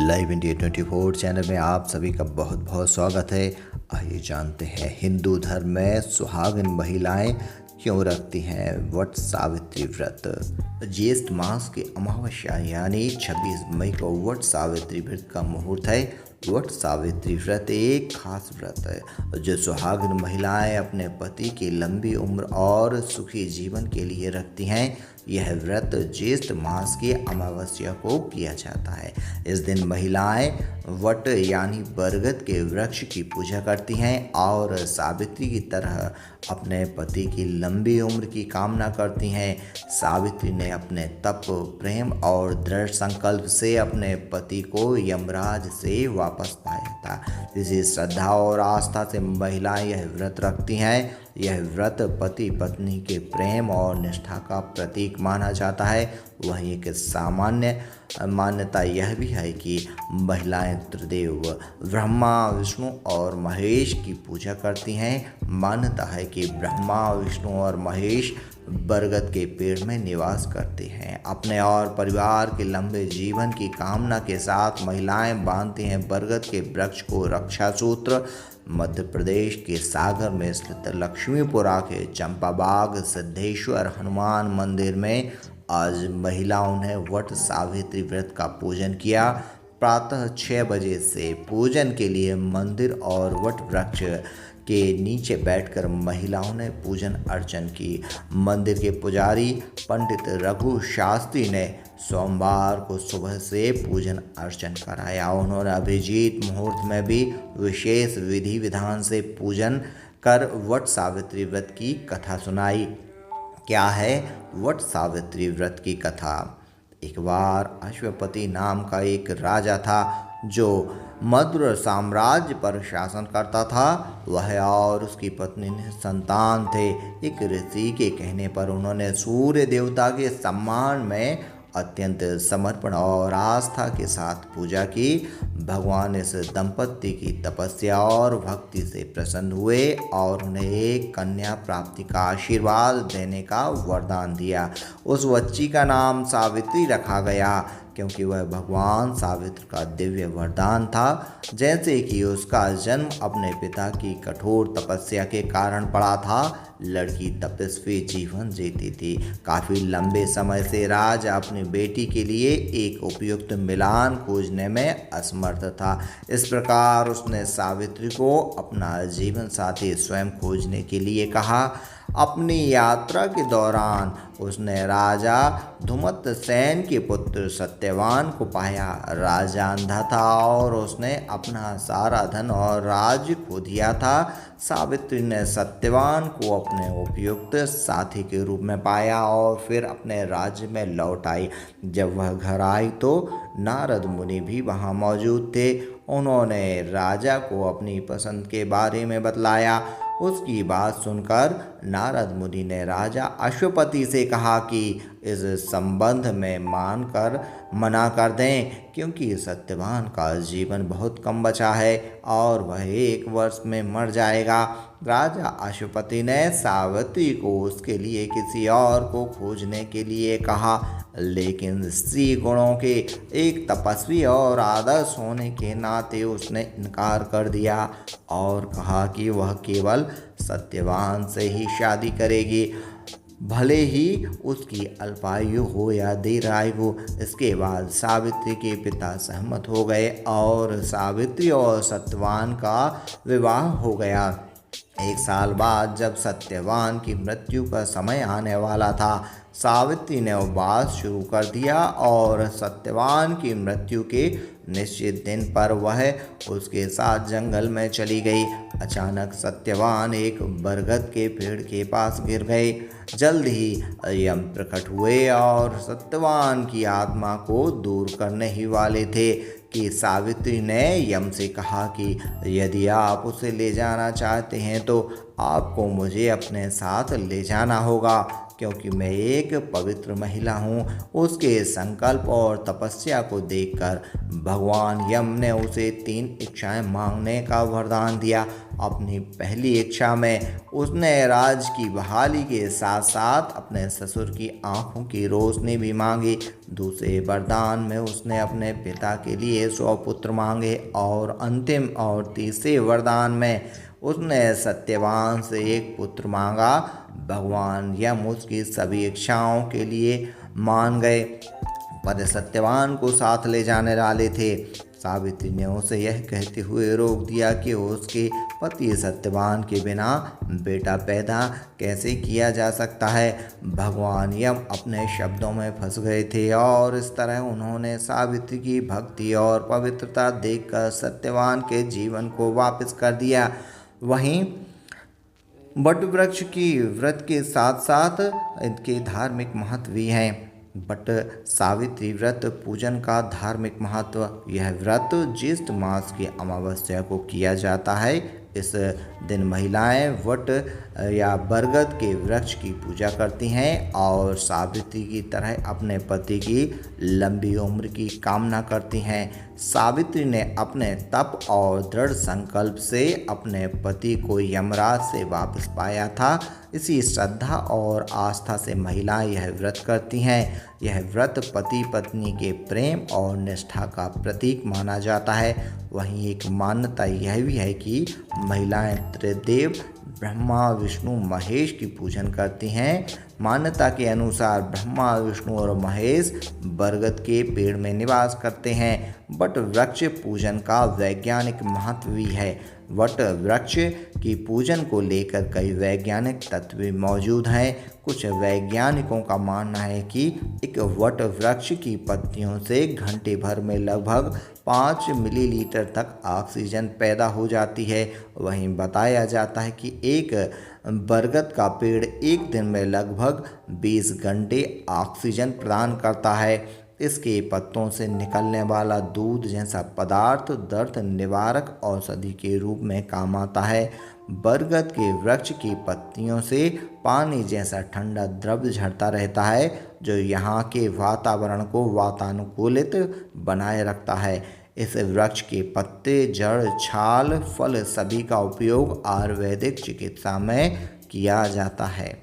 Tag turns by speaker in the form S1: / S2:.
S1: Live India 24 channel में आप सभी का बहुत बहुत स्वागत है। आइए जानते हैं हिंदू धर्म में सुहागिन महिलाएं क्यों रखती हैं वट सावित्री व्रत। ज्येष्ठ मास की अमावस्या यानी 26 मई को वट सावित्री व्रत का मुहूर्त है। वट सावित्री व्रत एक खास व्रत है जो सुहागिन महिलाएं अपने पति की लंबी उम्र और सुखी जीवन के लिए रखती हैं। यह व्रत ज्येष्ठ मास की अमावस्या को किया जाता है। इस दिन महिलाएं वट यानी बरगद के वृक्ष की पूजा करती हैं और सावित्री की तरह अपने पति की लंबी उम्र की कामना करती हैं। सावित्री ने अपने तप, प्रेम और दृढ़ संकल्प से अपने पति को यमराज से वापस पाया था। इसी श्रद्धा और आस्था से महिलाएं यह व्रत रखती हैं। यह व्रत पति पत्नी के प्रेम और निष्ठा का प्रतीक माना जाता है। वहीं एक सामान्य मान्यता यह भी है कि महिलाएं त्रिदेव ब्रह्मा, विष्णु और महेश की पूजा करती हैं। मान्यता है कि ब्रह्मा, विष्णु और महेश बरगद के पेड़ में निवास करते हैं। अपने और परिवार के लंबे जीवन की कामना के साथ महिलाएं बांधती हैं बरगद के वृक्ष को रक्षा सूत्र। मध्य प्रदेश के सागर में स्थित लक्ष्मीपुरा के चंपाबाग सिद्धेश्वर हनुमान मंदिर में आज महिलाओं ने वट सावित्री व्रत का पूजन किया। प्रातः 6 बजे से पूजन के लिए मंदिर और वट वृक्ष के नीचे बैठकर महिलाओं ने पूजन अर्चन की। मंदिर के पुजारी पंडित रघु शास्त्री ने सोमवार को सुबह से पूजन अर्चन कराया। उन्होंने अभिजीत मुहूर्त में भी विशेष विधि विधान से पूजन कर वट सावित्री व्रत की कथा सुनाई। क्या है वट सावित्री व्रत की कथा? एक बार अश्वपति नाम का एक राजा था जो मद्र साम्राज्य पर शासन करता था। वह और उसकी पत्नी संतान थे। एक ऋषि के कहने पर उन्होंने सूर्य देवता के सम्मान में अत्यंत समर्पण और आस्था के साथ पूजा की। भगवान इस दंपत्ति की तपस्या और भक्ति से प्रसन्न हुए और उन्हें एक कन्या प्राप्ति का आशीर्वाद देने का वरदान दिया। उस बच्ची का नाम सावित्री रखा गया क्योंकि वह भगवान सावित्र का दिव्य वरदान था। जैसे कि उसका जन्म अपने पिता की कठोर तपस्या के कारण पड़ा था। लड़की तपस्वी जीवन जीती थी। काफ़ी लंबे समय से राजा अपनी बेटी के लिए एक उपयुक्त मिलान खोजने में असमर्थ था। इस प्रकार उसने सावित्री को अपना जीवन साथी स्वयं खोजने के लिए कहा। अपनी यात्रा के दौरान उसने राजा धुमतसेन के पुत्र सत्यवान को पाया। राजा अंधा था और उसने अपना सारा धन और राज्य खो दिया था। सावित्री ने सत्यवान को अपने उपयुक्त साथी के रूप में पाया और फिर अपने राज्य में लौट आई। जब वह घर आई तो नारद मुनि भी वहाँ मौजूद थे। उन्होंने राजा को अपनी पसंद के बारे में बतलाया। उसकी बात सुनकर नारद मुनि ने राजा अश्वपति से कहा कि इस संबंध में मानकर मना कर दें क्योंकि सत्यवान का जीवन बहुत कम बचा है और वह 1 वर्ष में मर जाएगा। राजा अश्वपति ने सावित्री को उसके लिए किसी और को खोजने के लिए कहा, लेकिन स्त्री गुणों के एक तपस्वी और आदर्श होने के नाते उसने इनकार कर दिया और कहा कि वह केवल सत्यवान से ही शादी करेगी, भले ही उसकी अल्पायु हो या दीर्घायु। इसके बाद सावित्री के पिता सहमत हो गए और सावित्री और सत्यवान का विवाह हो गया। 1 साल बाद जब सत्यवान की मृत्यु का समय आने वाला था, सावित्री ने उपवास शुरू कर दिया और सत्यवान की मृत्यु के निश्चित दिन पर वह उसके साथ जंगल में चली गई। अचानक सत्यवान एक बरगद के पेड़ के पास गिर गए। जल्द ही यम प्रकट हुए और सत्यवान की आत्मा को दूर करने ही वाले थे कि सावित्री ने यम से कहा कि यदि आप उसे ले जाना चाहते हैं तो आपको मुझे अपने साथ ले जाना होगा क्योंकि मैं एक पवित्र महिला हूँ। उसके संकल्प और तपस्या को देखकर भगवान यम ने उसे 3 इच्छाएं मांगने का वरदान दिया। अपनी पहली इच्छा में उसने राज की बहाली के साथ साथ अपने ससुर की आंखों की रोशनी भी मांगी। दूसरे वरदान में उसने अपने पिता के लिए 100 पुत्र मांगे और अंतिम और तीसरे वरदान में उसने सत्यवान से एक पुत्र मांगा। भगवान यम उसकी सभी इच्छाओं के लिए मान गए, पर सत्यवान को साथ ले जाने वाले थे। सावित्री ने उसे यह कहते हुए रोक दिया कि उसके पति सत्यवान के बिना बेटा पैदा कैसे किया जा सकता है। भगवान यम अपने शब्दों में फंस गए थे और इस तरह उन्होंने सावित्री की भक्ति और पवित्रता देखकर सत्यवान के जीवन को वापस कर दिया। वहीं बट वृक्ष की व्रत के साथ साथ इनके धार्मिक महत्व भी हैं। बट सावित्री व्रत पूजन का धार्मिक महत्व। यह व्रत ज्येष्ठ मास की अमावस्या को किया जाता है। इस दिन महिलाएं वट या बरगद के वृक्ष की पूजा करती हैं और सावित्री की तरह अपने पति की लंबी उम्र की कामना करती हैं। सावित्री ने अपने तप और दृढ़ संकल्प से अपने पति को यमराज से वापस पाया था। इसी श्रद्धा और आस्था से महिलाएं यह व्रत करती हैं। यह व्रत पति पत्नी के प्रेम और निष्ठा का प्रतीक माना जाता है। वहीं एक मान्यता यह भी है कि महिलाएं त्रिदेव ब्रह्मा विष्णु महेश की पूजन करती हैं। मान्यता के अनुसार ब्रह्मा विष्णु और महेश बरगद के पेड़ में निवास करते हैं। वट वृक्ष पूजन का वैज्ञानिक महत्व भी है। वट वृक्ष की पूजन को लेकर कई वैज्ञानिक तथ्य भी मौजूद हैं। कुछ वैज्ञानिकों का मानना है कि एक वट वृक्ष की पत्तियों से घंटे भर में लगभग 5 मिलीलीटर तक ऑक्सीजन पैदा हो जाती है। वहीं बताया जाता है कि एक बरगद का पेड़ एक दिन में लगभग 20 घंटे ऑक्सीजन प्रदान करता है। इसके पत्तों से निकलने वाला दूध जैसा पदार्थ दर्द निवारक औषधि के रूप में काम आता है। बरगद के वृक्ष की पत्तियों से पानी जैसा ठंडा द्रव्य झरता रहता है, जो यहाँ के वातावरण को वातानुकूलित बनाए रखता है। इस वृक्ष के पत्ते, जड़, छाल, फल सभी का उपयोग आयुर्वेदिक चिकित्सा में किया जाता है।